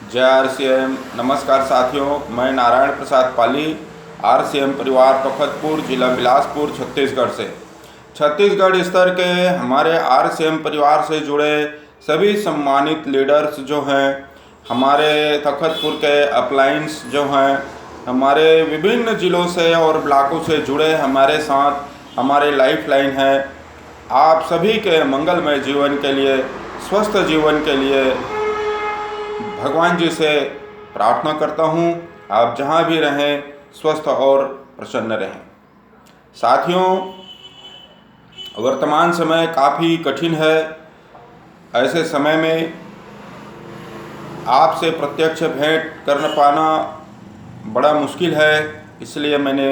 जय RCM। नमस्कार साथियों, मैं नारायण प्रसाद पाली RCM परिवार तखतपुर, जिला बिलासपुर, छत्तीसगढ़ से। छत्तीसगढ़ स्तर के हमारे RCM परिवार से जुड़े सभी सम्मानित लीडर्स जो हैं, हमारे तखतपुर के अपलाइंस जो हैं, हमारे विभिन्न ज़िलों से और ब्लॉकों से जुड़े हमारे साथ हमारे लाइफलाइन है। आप सभी के मंगलमय जीवन के लिए, स्वस्थ जीवन के लिए भगवान जी से प्रार्थना करता हूँ। आप जहाँ भी रहें, स्वस्थ और प्रसन्न रहें। साथियों, वर्तमान समय काफ़ी कठिन है। ऐसे समय में आपसे प्रत्यक्ष भेंट कर पाना बड़ा मुश्किल है, इसलिए मैंने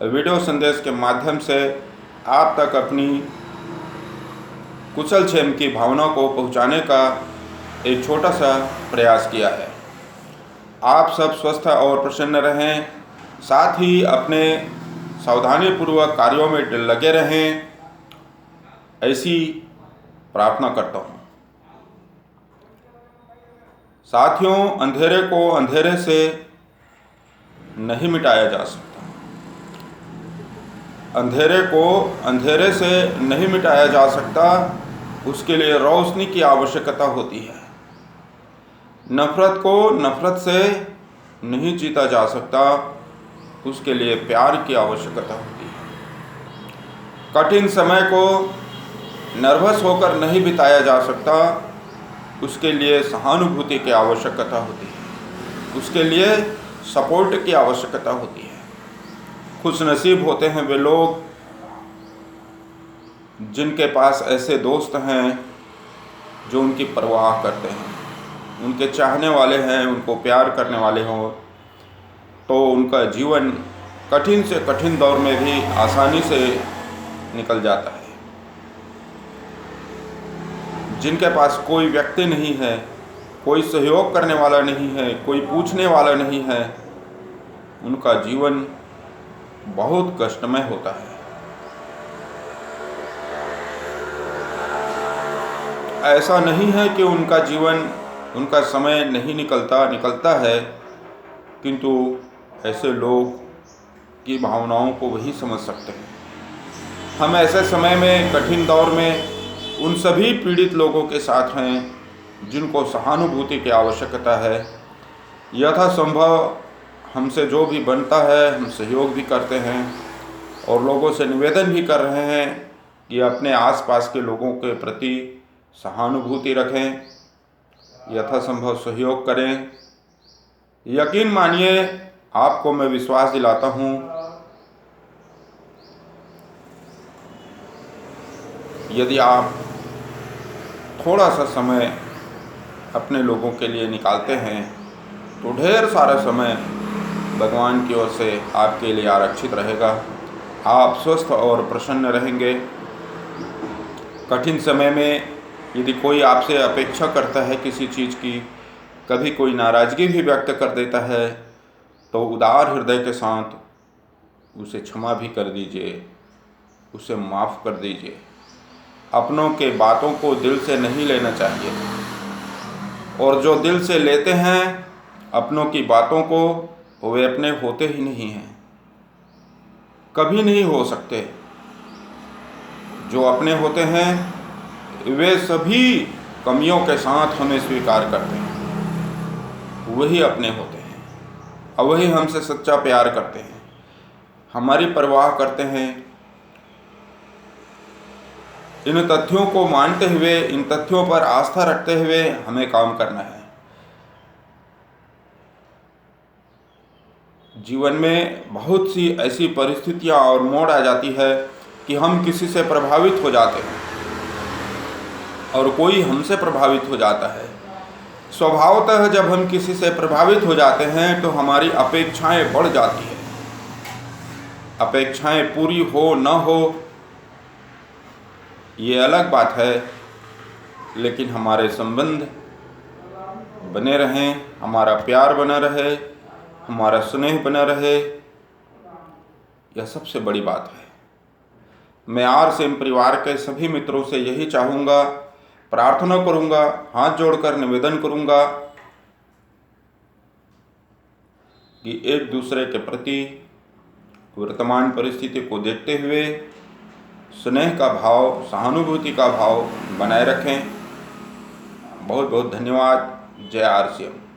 वीडियो संदेश के माध्यम से आप तक अपनी कुशल क्षेम की भावना को पहुंचाने का एक छोटा सा प्रयास किया है। आप सब स्वस्थ और प्रसन्न रहें, साथ ही अपने सावधानीपूर्वक कार्यों में लगे रहें, ऐसी प्रार्थना करता हूँ। साथियों, अंधेरे को अंधेरे से नहीं मिटाया जा सकता। अंधेरे को अंधेरे से नहीं मिटाया जा सकता, उसके लिए रोशनी की आवश्यकता होती है। नफ़रत को नफ़रत से नहीं जीता जा सकता, उसके लिए प्यार की आवश्यकता होती है। कठिन समय को नर्वस होकर नहीं बिताया जा सकता, उसके लिए सहानुभूति की आवश्यकता होती है, उसके लिए सपोर्ट की आवश्यकता होती है। खुशनसीब होते हैं वे लोग जिनके पास ऐसे दोस्त हैं जो उनकी परवाह करते हैं, उनके चाहने वाले हैं, उनको प्यार करने वाले हों, तो उनका जीवन कठिन से कठिन दौर में भी आसानी से निकल जाता है। जिनके पास कोई व्यक्ति नहीं है, कोई सहयोग करने वाला नहीं है, कोई पूछने वाला नहीं है, उनका जीवन बहुत कष्टमय होता है। ऐसा नहीं है कि उनका जीवन, उनका समय नहीं निकलता है, किंतु ऐसे लोग की भावनाओं को वही समझ सकते हैं। हम ऐसे समय में, कठिन दौर में उन सभी पीड़ित लोगों के साथ हैं जिनको सहानुभूति की आवश्यकता है। यथासंभव हमसे जो भी बनता है हम सहयोग भी करते हैं और लोगों से निवेदन भी कर रहे हैं कि अपने आसपास के लोगों के प्रति सहानुभूति रखें, यथासंभव सहयोग करें। यकीन मानिए, आपको मैं विश्वास दिलाता हूँ, यदि आप थोड़ा सा समय अपने लोगों के लिए निकालते हैं तो ढेर सारा समय भगवान की ओर से आपके लिए आरक्षित रहेगा। आप स्वस्थ और प्रसन्न रहेंगे। कठिन समय में यदि कोई आपसे अपेक्षा करता है किसी चीज़ की, कभी कोई नाराज़गी भी व्यक्त कर देता है, तो उदार हृदय के साथ उसे क्षमा भी कर दीजिए, उसे माफ़ कर दीजिए। अपनों के बातों को दिल से नहीं लेना चाहिए, और जो दिल से लेते हैं अपनों की बातों को, वे अपने होते ही नहीं हैं, कभी नहीं हो सकते। जो अपने होते हैं वे सभी कमियों के साथ हमें स्वीकार करते हैं, वही अपने होते हैं और वही हमसे सच्चा प्यार करते हैं, हमारी परवाह करते हैं। इन तथ्यों को मानते हुए, इन तथ्यों पर आस्था रखते हुए हमें काम करना है। जीवन में बहुत सी ऐसी परिस्थितियां और मोड़ आ जाती है कि हम किसी से प्रभावित हो जाते हैं और कोई हमसे प्रभावित हो जाता है। स्वभावतः जब हम किसी से प्रभावित हो जाते हैं तो हमारी अपेक्षाएं बढ़ जाती हैं। अपेक्षाएं पूरी हो न हो ये अलग बात है, लेकिन हमारे संबंध बने रहें, हमारा प्यार बना रहे, हमारा स्नेह बना रहे, यह सबसे बड़ी बात है। मैं RCM परिवार के सभी मित्रों से यही चाहूँगा, प्रार्थना करूँगा, हाथ जोड़कर निवेदन करूँगा कि एक दूसरे के प्रति वर्तमान परिस्थिति को देखते हुए स्नेह का भाव, सहानुभूति का भाव बनाए रखें। बहुत बहुत धन्यवाद। जय RCM।